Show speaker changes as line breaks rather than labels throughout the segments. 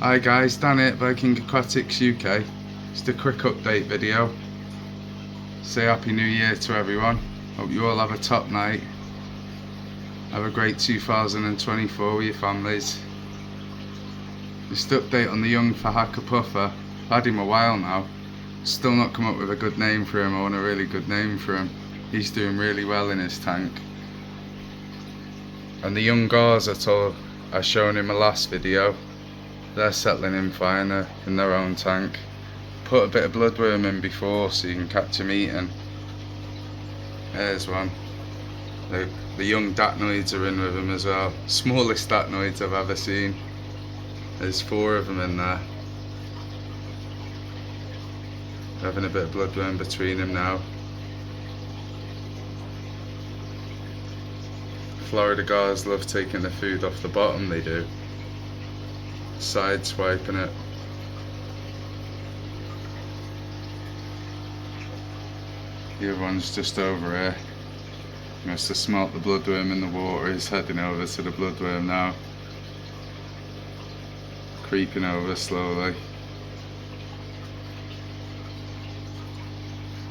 Hi guys, Dan here at Viking Aquatics UK. Just a quick update video. Say Happy New Year to everyone. Hope you all have a top night. Have a great 2024 with your families. Just update on the young fahaka puffer. I've had him a while now. Still not come up with a good name for him. I want a really good name for him. He's doing really well in his tank. And the young gars I shown in my last video, they're settling in fine in their own tank. Put a bit of bloodworm in before so you can catch them eating. There's one. The young datnoids are in with them as well. Smallest datnoids I've ever seen. There's 4 of them in there. Having a bit of bloodworm between them now. Florida gars love taking the food off the bottom, they do. Side swiping it. The other one's just over here. Must have smelt the bloodworm in the water. He's heading over to the bloodworm now. Creeping over slowly.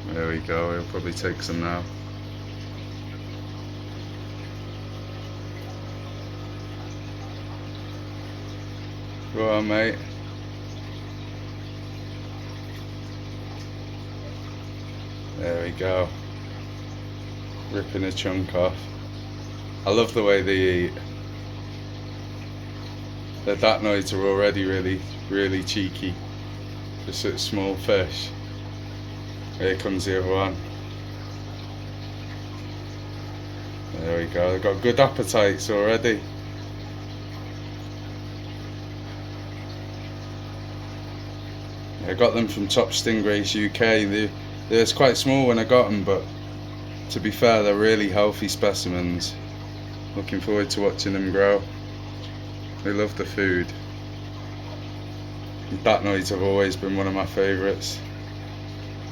There we go, he'll probably take some now. Go on, mate. There we go. Ripping a chunk off. I love the way they eat. The datnoids are already really cheeky. Just a small fish. Here comes the other one. There we go. They've got good appetites already. I got them from Top Stingrays UK. They was quite small when I got them, but to be fair, they're really healthy specimens. Looking forward to watching them grow. They love the food. Datnoids have always been one of my favourites.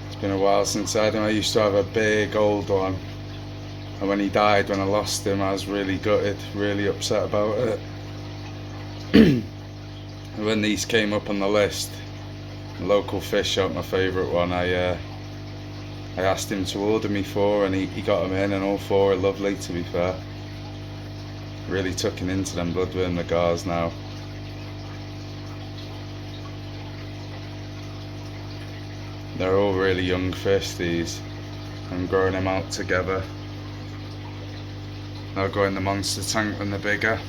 It's been a while since I had them. I used to have a big old one, and when he died, when I lost him, I was really gutted, really upset about it. And when these came up on the list, local fish shop, my favourite one, I asked him to order me 4 and he got them in, and all 4 are lovely, to be fair. Really tucking into them bloodworm, the gars now. They're all really young fish, these. I'm growing them out together. They'll go in the monster tank when they're bigger,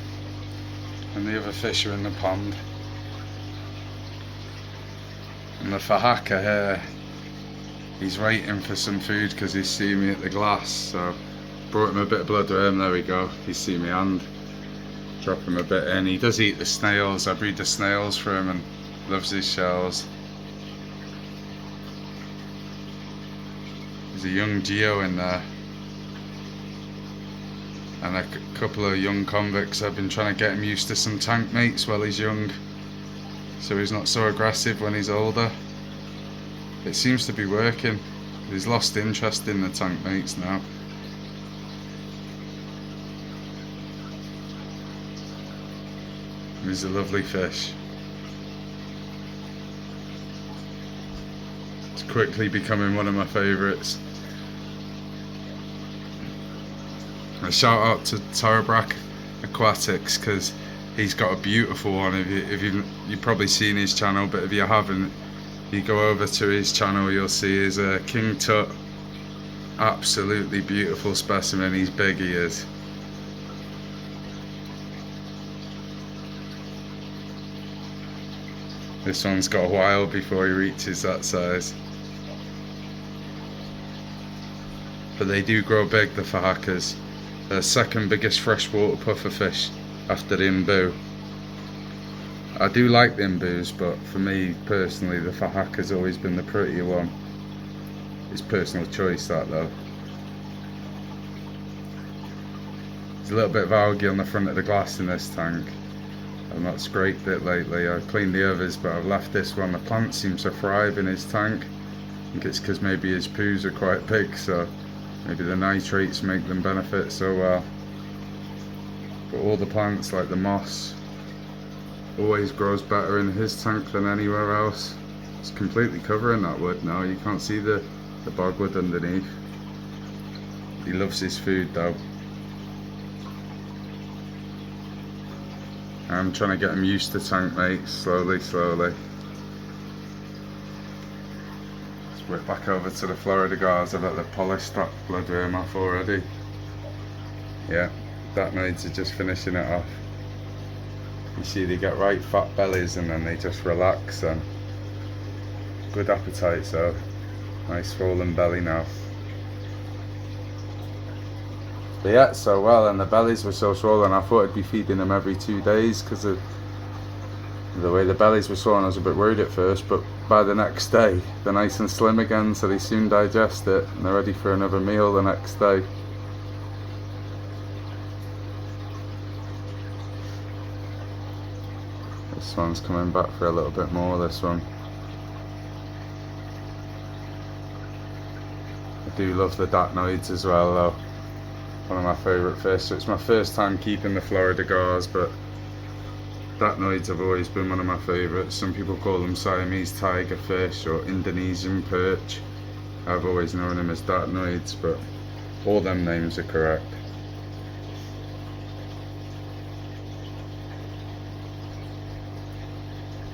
and the other fish are in the pond. And the fahaka here, he's waiting for some food because he's seen me at the glass, so brought him a bit of bloodworm. There we go, he's seen my hand. Drop him a bit in. He does eat the snails. I breed the snails for him and loves his shells. There's a young geo in there, and a couple of young convicts. I've been trying to get him used to some tank mates while he's young, so he's not so aggressive when he's older. It seems to be working. He's lost interest in the tank mates now. He's a lovely fish. It's quickly becoming one of my favourites. A shout out to Thankyou Aquatics, because he's got a beautiful one. If you've probably seen his channel, but if you haven't, you go over to his channel, you'll see his king tut. Absolutely beautiful specimen. He's big, he is. This one's got a while before he reaches that size. But they do grow big, the fahakas. They're the second biggest freshwater puffer fish after the imbu. I do like the imbus, but for me personally, the fahaka's always been the prettier one. It's personal choice, that though. There's a little bit of algae on the front of the glass in this tank. I've not scraped it lately. I've cleaned the others, but I've left this one. The plant seems to thrive in his tank. I think it's because maybe his poos are quite big, so maybe the nitrates make them benefit so well. But all the plants, like the moss, always grows better in his tank than anywhere else. It's completely covering that wood now, you can't see the bogwood underneath. He loves his food though. I'm trying to get him used to tank mates, slowly. Let's whip back over to the Florida gars. I bet they've polished that bloodworm off already. Yeah, datnoids are just finishing it off. You see they get right fat bellies and then they just relax, and good appetite, so nice swollen belly now. They ate so well and the bellies were so swollen, I thought I'd be feeding them every 2 days because of the way the bellies were swollen. I was a bit worried at first, but by the next day they're nice and slim again, so they soon digest it and they're ready for another meal the next day. This one's coming back for a little bit more, this one. I do love the datnoids as well though. One of my favourite fish. So it's my first time keeping the Florida gars, but datnoids have always been one of my favourites. Some people call them Siamese tiger fish or Indonesian perch. I've always known them as datnoids, but all them names are correct.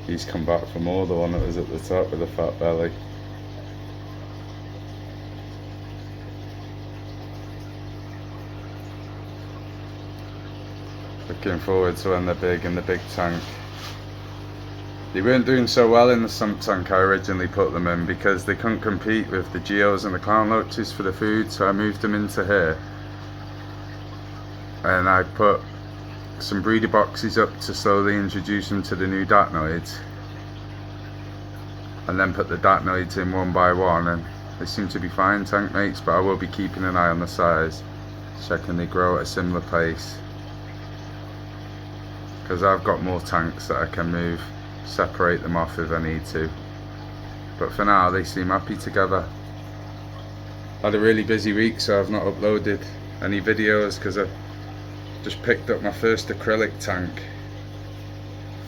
He's come back for more, the one that was at the top with the fat belly. Looking forward to when they're big in the big tank. They weren't doing so well in the sump tank I originally put them in because they couldn't compete with the geos and the clown loaches for the food, so I moved them into here. And I put some breeder boxes up to slowly introduce them to the new datnoids. And then put the datnoids in one by one, and they seem to be fine tank mates, but I will be keeping an eye on the size, checking they grow at a similar pace. Because I've got more tanks that I can move, separate them off if I need to. But for now they seem happy together. I had a really busy week, so I've not uploaded any videos because I just picked up my first acrylic tank.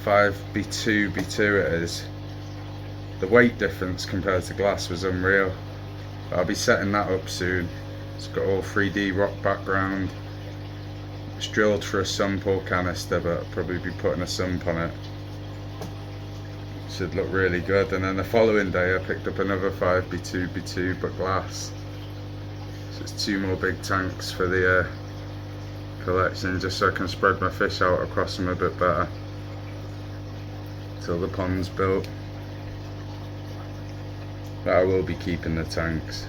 5B2 B2 it is. The weight difference compared to glass was unreal. But I'll be setting that up soon. It's got all 3D rock background. It's drilled for a sump or canister, but I'll probably be putting a sump on it. Should look really good. And then the following day I picked up another 5B2 B2 but glass. So it's 2 more big tanks for the collection, just so I can spread my fish out across them a bit better till the pond's built. But I will be keeping the tanks.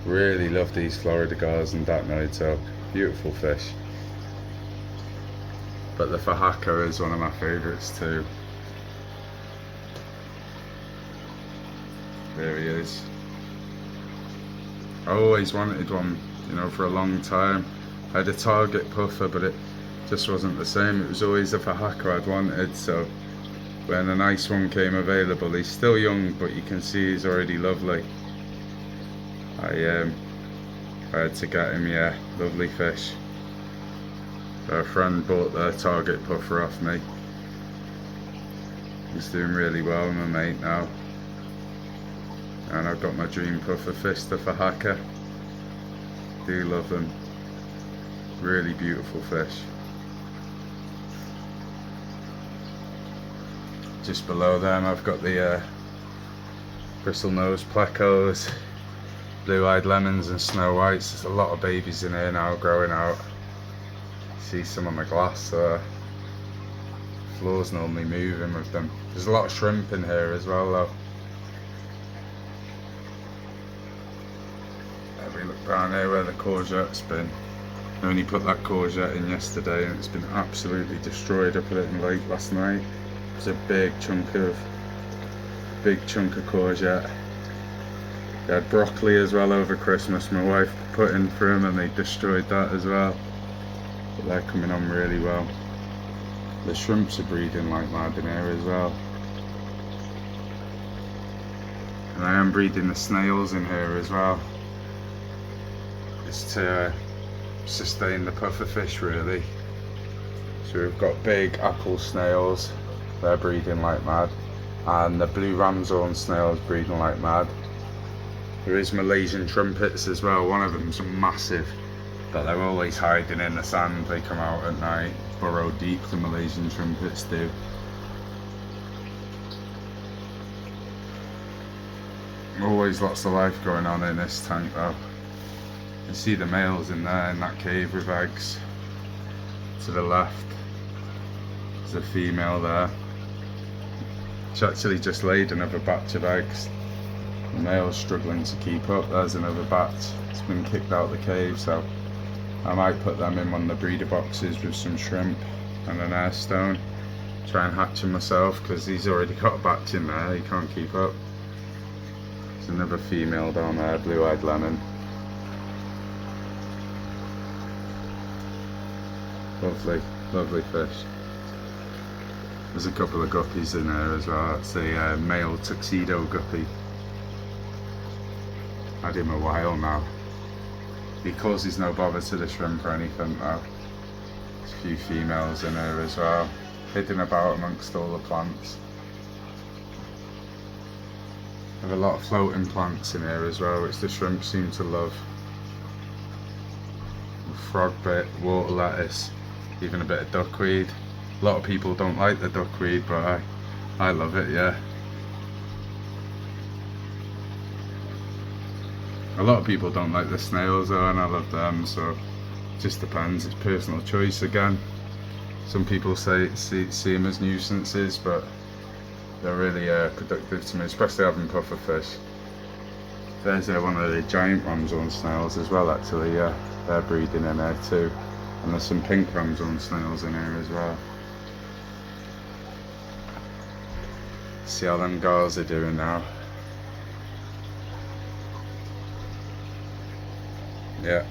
Really love these Florida gars and datnoids, so beautiful fish. But the fahaka is one of my favourites too. There he is. I always wanted one, you know, for a long time. I had a target puffer, but it just wasn't the same. It was always a fahaka I'd wanted, so when a nice one came available, he's still young, but you can see he's already lovely. I had to get him, yeah, lovely fish. So a friend bought the target puffer off me. He's doing really well, my mate, now. And I've got my dream puffer fish, the fahaka. Do love them. Really beautiful fish. Just below them I've got the bristlenose plecos, blue-eyed lemons and snow whites. There's a lot of babies in here now growing out. See some on the glass, floor's normally moving with them. There's a lot of shrimp in here as well though. Let me look down here where the courgette's been. I only put that courgette in yesterday and it's been absolutely destroyed. I put it in late last night. It's a big chunk of courgette. They had broccoli as well over Christmas. My wife put in for them and they destroyed that as well. But they're coming on really well. The shrimps are breeding like mad in here as well. And I am breeding the snails in here as well. Just to sustain the puffer fish really. So we've got big apple snails, they're breeding like mad, and the blue ramshorn snails breeding like mad. There is Malaysian trumpets as well, one of them's massive, but they're always hiding in the sand. They come out at night, burrow deep, the Malaysian trumpets do. Always lots of life going on in this tank though. You see the males in there in that cave with eggs. To the left, there's a female there. She actually just laid another batch of eggs. The male's struggling to keep up. There's another batch. It's been kicked out of the cave, so I might put them in one of the breeder boxes with some shrimp and an air stone. Try and hatch him myself because he's already got a batch in there. He can't keep up. There's another female down there, blue-eyed lemon. Lovely, lovely fish. There's a couple of guppies in there as well. That's a male tuxedo guppy. Had him a while now. He causes no bother to the shrimp or anything though. There's a few females in there as well, hidden about amongst all the plants. Have a lot of floating plants in here as well, which the shrimp seem to love. Frog bit, water lettuce, even a bit of duckweed. A lot of people don't like the duckweed, but I love it, yeah. A lot of people don't like the snails though, and I love them, so it just depends, it's personal choice again. Some people see them as nuisances, but they're really productive to me, especially having puffer fish. There's one of the giant ramshorn snails as well actually, yeah. They're breeding in there too. And there's some pink ramshorn snails in here as well. See how them gars are doing now. Yeah,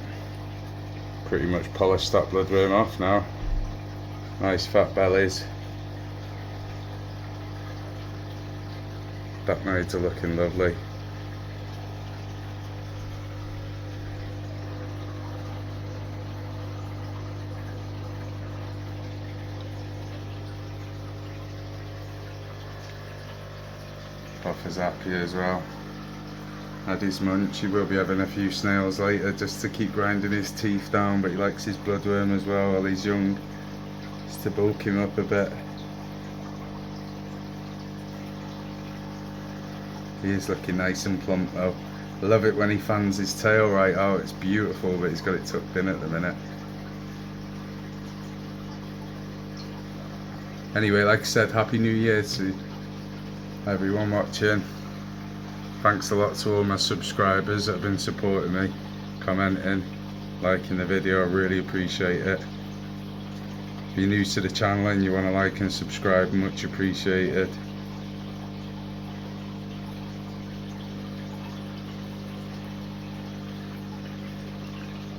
pretty much polished that bloodworm off now. Nice fat bellies. Datnoids are looking lovely. Puffer's happy as well. Had his munch. He will be having a few snails later just to keep grinding his teeth down, but he likes his bloodworm as well while he's young, just to bulk him up a bit. He is looking nice and plump though. I love it when he fans his tail right out, it's beautiful, but he's got it tucked in at the minute. Anyway, like I said, Happy New Year to everyone watching. Thanks a lot to all my subscribers that have been supporting me, commenting, liking the video, I really appreciate it. If you're new to the channel and you want to like and subscribe, much appreciated.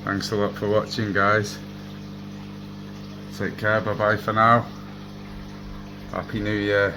Thanks a lot for watching guys. Take care, bye bye for now. Happy New Year.